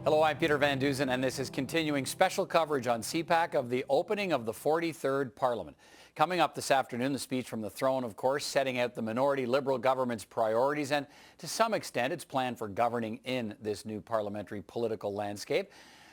Hello, I'm Peter Van Duzen, and this is continuing special coverage on CPAC of the opening of the 43rd Parliament. Coming up this afternoon, the speech from the throne, of course, setting out the minority Liberal government's priorities and, to some extent, its plan for governing in this new parliamentary political landscape.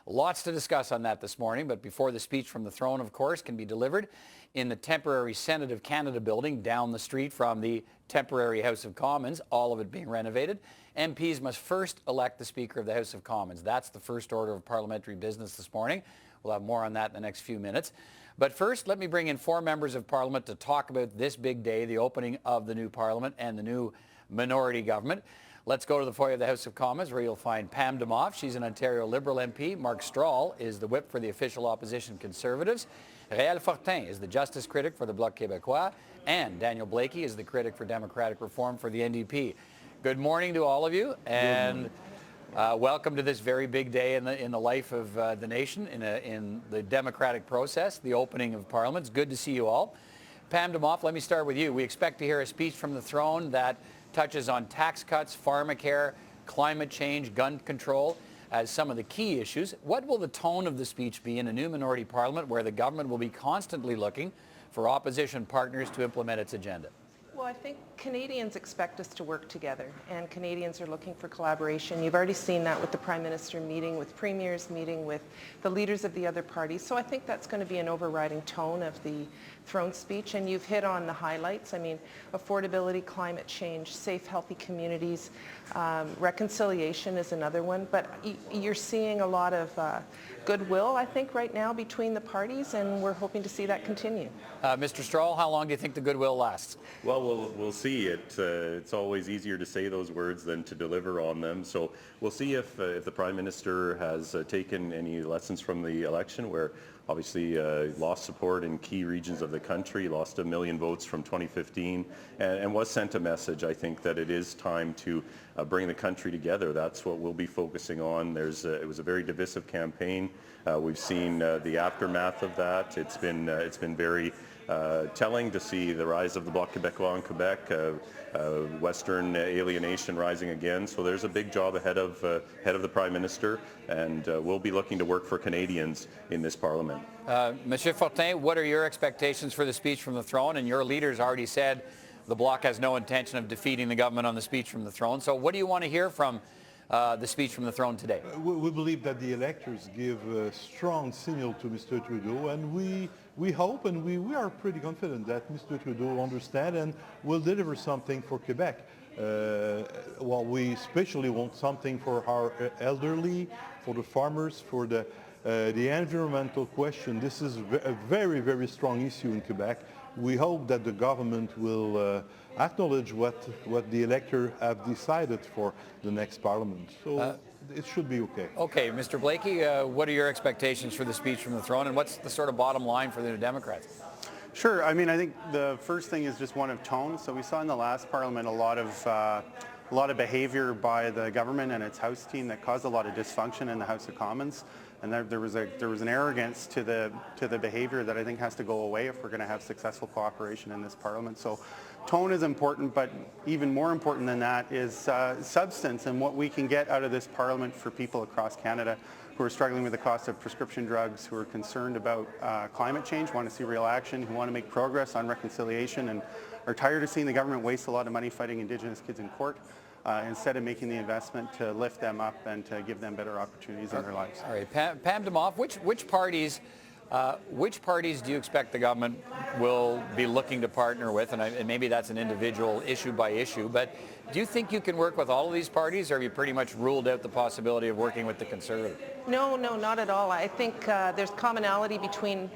Lots to discuss on that this morning, but before the speech from the throne, of course, can be delivered in the temporary Senate of Canada building down the street from the temporary House of Commons, all of it being renovated, MPs must first elect the Speaker of the House of Commons. That's the first order of parliamentary business this morning. We'll have more on that in the next few minutes. But first, let me bring in four members of Parliament to talk about this big day, the opening of the new Parliament and the new minority government. Let's go to the foyer of the House of Commons, where you'll find Pam Demoff. She's an Ontario Liberal MP. Mark Strahl is the whip for the official opposition Conservatives. Réal Fortin is the justice critic for the Bloc Québécois. And Daniel Blaikie is the critic for democratic reform for the NDP. Good morning to all of you, and welcome to this very big day in the life of the nation, in the democratic process, the opening of Parliament. It's good to see you all. Pam Demoff, let me start with you. We expect to hear a speech from the throne that touches on tax cuts, pharmacare, climate change, gun control as some of the key issues. What will the tone of the speech be in a new minority parliament where the government will be constantly looking for opposition partners to implement its agenda? Well, I think Canadians expect us to work together, and Canadians are looking for collaboration. You've already seen that with the Prime Minister meeting with premiers, meeting with the leaders of the other parties. So I think that's going to be an overriding tone of the throne speech, and you've hit on the highlights. I mean, affordability, climate change, safe, healthy communities, reconciliation is another one. But you're seeing a lot of goodwill, I think, right now between the parties, and we're hoping to see that continue. Mr. Strahl, how long do you think the goodwill lasts? Well, we'll see. It's always easier to say those words than to deliver on them. So we'll see if the Prime Minister has taken any lessons from the election, where obviously lost support in key regions of the country, lost 1 million votes from 2015, and was sent a message, I think, that it is time to bring the country together. That's what we'll be focusing on. It was a very divisive campaign. We've seen the aftermath of that. It's been very telling to see the rise of the Bloc Québécois in Quebec, Western alienation rising again. So there's a big job ahead of the Prime Minister, and we'll be looking to work for Canadians in this Parliament. Monsieur Fortin, what are your expectations for the speech from the throne? And your leaders already said the Bloc has no intention of defeating the government on the speech from the throne. So what do you want to hear from the speech from the throne today? We believe that the electors give a strong signal to Mr. Trudeau, and we hope and we are pretty confident that Mr. Trudeau understands and will deliver something for Quebec. Well, we especially want something for our elderly, for the farmers, for the environmental question. This is a very, very strong issue in Quebec. We hope that the government will acknowledge what the electors have decided for the next Parliament. So it should be okay. Okay, Mr. Blaikie, what are your expectations for the speech from the throne, and what's the sort of bottom line for the New Democrats? Sure. I mean, I think the first thing is just one of tone. So we saw in the last Parliament a lot of behavior by the government and its House team that caused a lot of dysfunction in the House of Commons. And there was an arrogance to the behavior that I think has to go away if we're going to have successful cooperation in this Parliament. So tone is important, but even more important than that is substance and what we can get out of this Parliament for people across Canada who are struggling with the cost of prescription drugs, who are concerned about climate change, want to see real action, who want to make progress on reconciliation, and are tired of seeing the government waste a lot of money fighting Indigenous kids in court. Instead of making the investment to lift them up and to give them better opportunities in their lives. All right, Pam Demoff, which parties do you expect the government will be looking to partner with? And maybe that's an individual issue by issue, but do you think you can work with all of these parties, or have you pretty much ruled out the possibility of working with the Conservatives? No, not at all. I think there's commonality between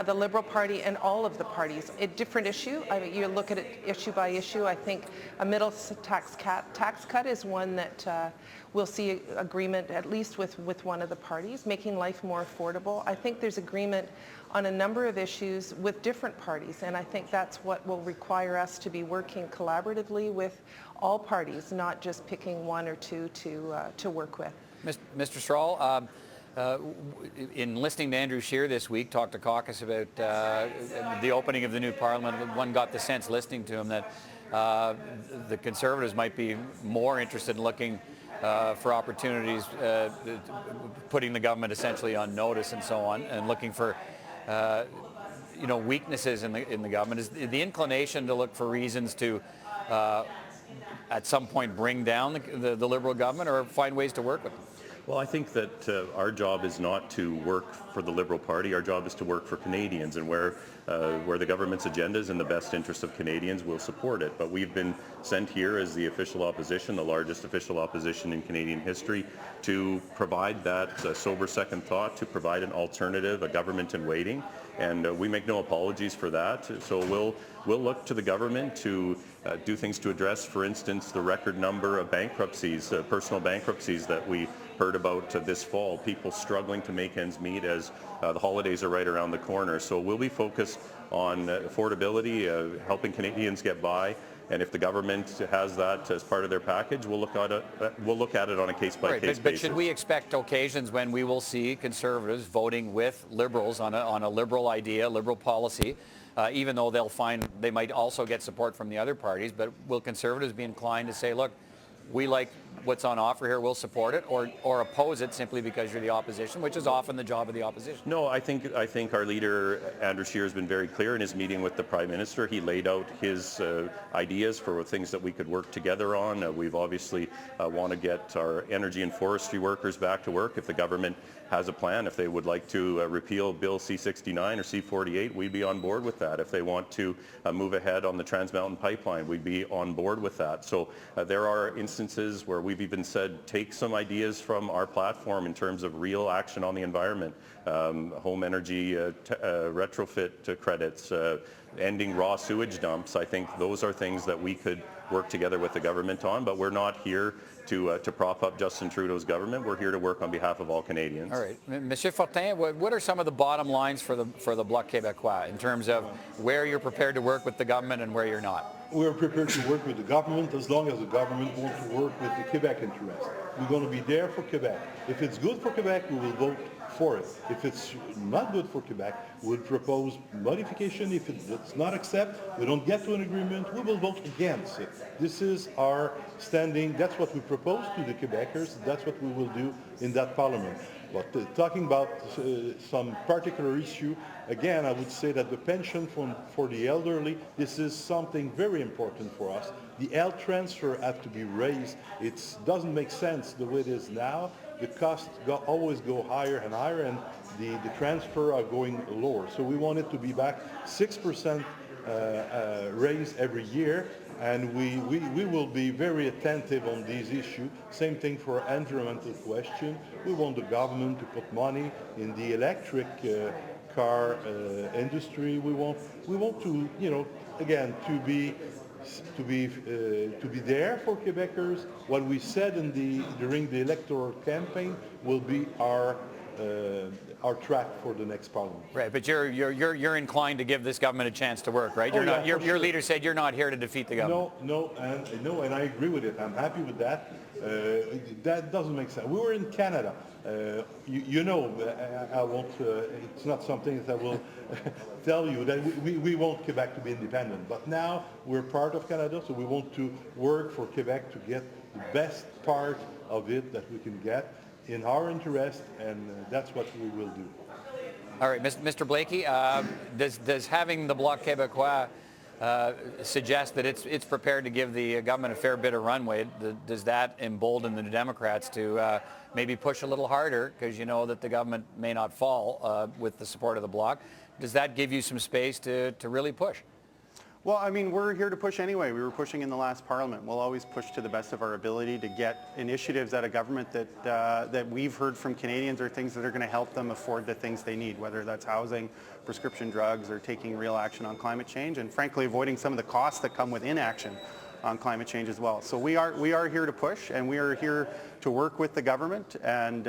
the Liberal Party and all of the parties. A different issue. I mean, you look at it issue by issue. I think a middle tax cut is one that we'll see agreement at least with one of the parties, making life more affordable. I think there's agreement on a number of issues with different parties, and I think that's what will require us to be working collaboratively with all parties, not just picking one or two to work with. Mr. Strahl, in listening to Andrew Scheer this week talk to caucus about the opening of the new Parliament, one got the sense listening to him that the Conservatives might be more interested in looking for opportunities, putting the government essentially on notice and so on, and looking for weaknesses in the government. Is the inclination to look for reasons to at some point bring down the Liberal government or find ways to work with them? Well, I think that our job is not to work for the Liberal Party. Our job is to work for Canadians, and where the government's agenda is in the best interest of Canadians, we'll support it. But we've been sent here as the official opposition, the largest official opposition in Canadian history, to provide that sober second thought, to provide an alternative, a government in waiting. And we make no apologies for that. So we'll look to the government to do things to address, for instance, the record number of bankruptcies, personal bankruptcies that we heard about this fall, people struggling to make ends meet as the holidays are right around the corner. So we'll be focused on affordability, helping Canadians get by, and if the government has that as part of their package, we'll look at it on a case-by-case basis. But should we expect occasions when we will see Conservatives voting with Liberals on a Liberal idea, Liberal policy, even though they might also get support from the other parties, but will Conservatives be inclined to say, look, we like what's on offer here, we'll support it, or oppose it simply because you're the opposition, which is often the job of the opposition? No, I think our leader, Andrew Scheer, has been very clear in his meeting with the Prime Minister. He laid out his ideas for things that we could work together on. We've obviously want to get our energy and forestry workers back to work. If the government has a plan, if they would like to repeal Bill C-69 or C-48, we'd be on board with that. If they want to move ahead on the Trans Mountain Pipeline, we'd be on board with that. So there are instances where we've even said, take some ideas from our platform in terms of real action on the environment, home energy retrofit credits, ending raw sewage dumps. I think those are things that we could work together with the government on, but we're not here to prop up Justin Trudeau's government. We're here to work on behalf of all Canadians. All right. Monsieur Fortin, what are some of the bottom lines for the Bloc Québécois in terms of where you're prepared to work with the government and where you're not? We're prepared to work with the government as long as the government wants to work with the Quebec interest. We're going to be there for Quebec. If it's good for Quebec, we will vote for it. If it's not good for Quebec, we'll propose modification. If it's not accepted, we don't get to an agreement, we will vote against it. This is our standing. That's what we propose to the Quebecers. That's what we will do in that parliament. But talking about some particular issue, again, I would say that the pension for the elderly, this is something very important for us. The health transfer have to be raised. It doesn't make sense the way it is now. The costs always go higher and higher, and the transfer are going lower. So we want it to be back 6% raise every year, and we will be very attentive on these issues. Same thing for environmental question. We want the government to put money in the electric car industry. We want to, again, to be there for Quebecers. What we said during the electoral campaign will be our track for the next parliament. Right, but you're inclined to give this government a chance to work, right? Your leader said you're not here to defeat the government. No, and I agree with it. I'm happy with that. That doesn't make sense. We were in Canada. I won't. It's not something that I will tell you that we want Quebec to be independent. But now we're part of Canada, so we want to work for Quebec to get the best part of it that we can get in our interest, and that's what we will do. All right, Mr. Blaikie, does having the Bloc Québécois suggest that it's prepared to give the government a fair bit of runway? Does that embolden the Democrats to maybe push a little harder, because you know that the government may not fall with the support of the Bloc? Does that give you some space to really push? Well, I mean, we're here to push anyway. We were pushing in the last parliament. We'll always push to the best of our ability to get initiatives out of government that we've heard from Canadians are things that are going to help them afford the things they need, whether that's housing, prescription drugs, or taking real action on climate change, and frankly, avoiding some of the costs that come with inaction on climate change as well. So we are here to push, and we are here to work with the government, and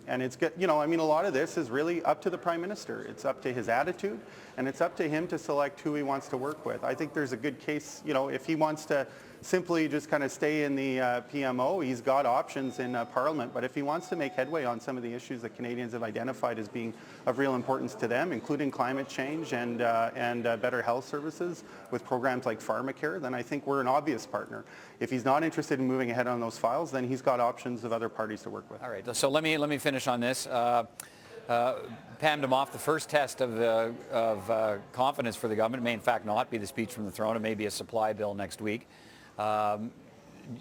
it's good. I mean, a lot of this is really up to the Prime Minister. It's up to his attitude, and it's up to him to select who he wants to work with. I think there's a good case, if he wants to simply just kind of stay in the PMO. He's got options in Parliament, but if he wants to make headway on some of the issues that Canadians have identified as being of real importance to them, including climate change and better health services with programs like pharmacare, then I think we're an obvious partner. If he's not interested in moving ahead on those files, then he's got options of other parties to work with. All right, so let me finish on this. Pam Demoff, the first test of confidence for the government may in fact not be the speech from the throne. It may be a supply bill next week.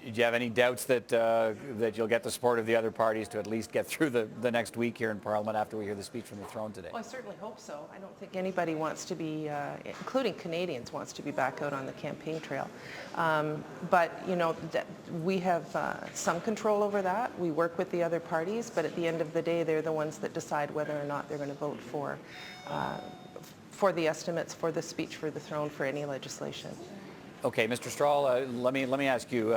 Do you have any doubts that that you'll get the support of the other parties to at least get through the next week here in Parliament after we hear the speech from the throne today? Well, I certainly hope so. I don't think anybody wants to be, including Canadians, wants to be back out on the campaign trail. But, you know, we have some control over that. We work with the other parties, but at the end of the day, they're the ones that decide whether or not they're going to vote for the estimates, for the speech for the throne, for any legislation. Okay, Mr. Strahl, let me ask you,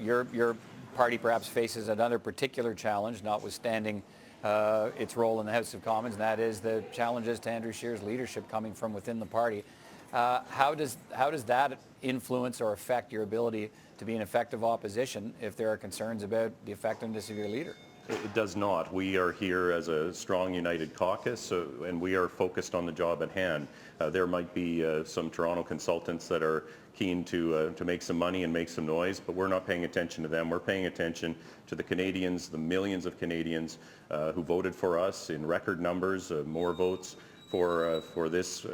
your party perhaps faces another particular challenge, notwithstanding its role in the House of Commons, and that is the challenges to Andrew Scheer's leadership coming from within the party. How does that influence or affect your ability to be an effective opposition if there are concerns about the effectiveness of your leader? It does not. We are here as a strong, united caucus, and we are focused on the job at hand. There might be some Toronto consultants that are keen to make some money and make some noise, but we're not paying attention to them. We're paying attention to the Canadians, the millions of Canadians who voted for us in record numbers, more votes for this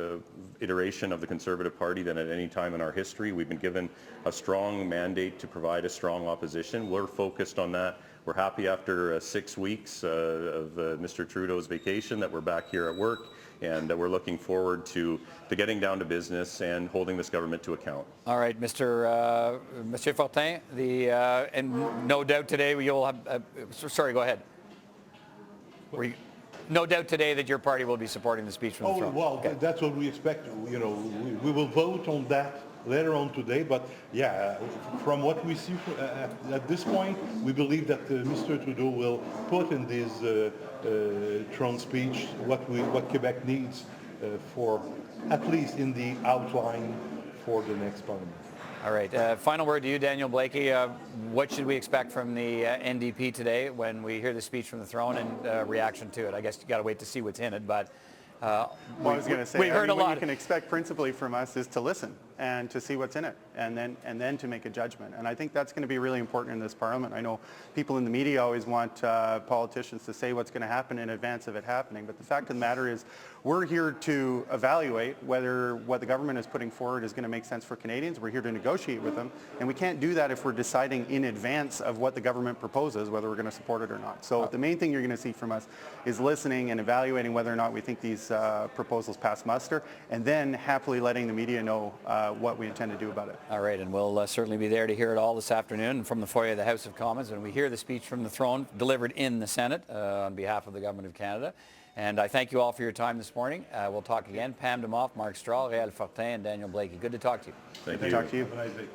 iteration of the Conservative Party than at any time in our history. We've been given a strong mandate to provide a strong opposition. We're focused on that. We're happy after 6 weeks of Mr. Trudeau's vacation that we're back here at work, and we're looking forward to getting down to business and holding this government to account. All right, Monsieur Fortin, and no doubt today you'll have, sorry, go ahead. No doubt today that your party will be supporting the speech from the throne. Well, okay. That's what we expect. You know, we will vote on that later on today, but yeah, from what we see at this point, we believe that Mr. Trudeau will put in this throne speech what Quebec needs for, at least in the outline for the next Parliament. All right. Final word to you, Daniel Blaikie. What should we expect from the NDP today when we hear the speech from the throne and reaction to it? I guess you got to wait to see what's in it, but well, I was going to say, we heard a lot. What you can expect principally from us is to listen and to see what's in it, and then to make a judgment. And I think that's going to be really important in this Parliament. I know people in the media always want politicians to say what's going to happen in advance of it happening, but the fact of the matter is we're here to evaluate whether what the government is putting forward is going to make sense for Canadians. We're here to negotiate with them, and we can't do that if we're deciding in advance of what the government proposes, whether we're going to support it or not. So the main thing you're going to see from us is listening and evaluating whether or not we think these proposals pass muster, and then happily letting the media know what we intend to do about it. All right, and we'll certainly be there to hear it all this afternoon from the foyer of the House of Commons when we hear the speech from the throne delivered in the Senate on behalf of the Government of Canada. And I thank you all for your time this morning. We'll talk again. Pam Demoff, Mark Strahl, Réal Fortin, and Daniel Blaikie. Good to talk to you. Thank Good you. to talk to you. Have a nice day.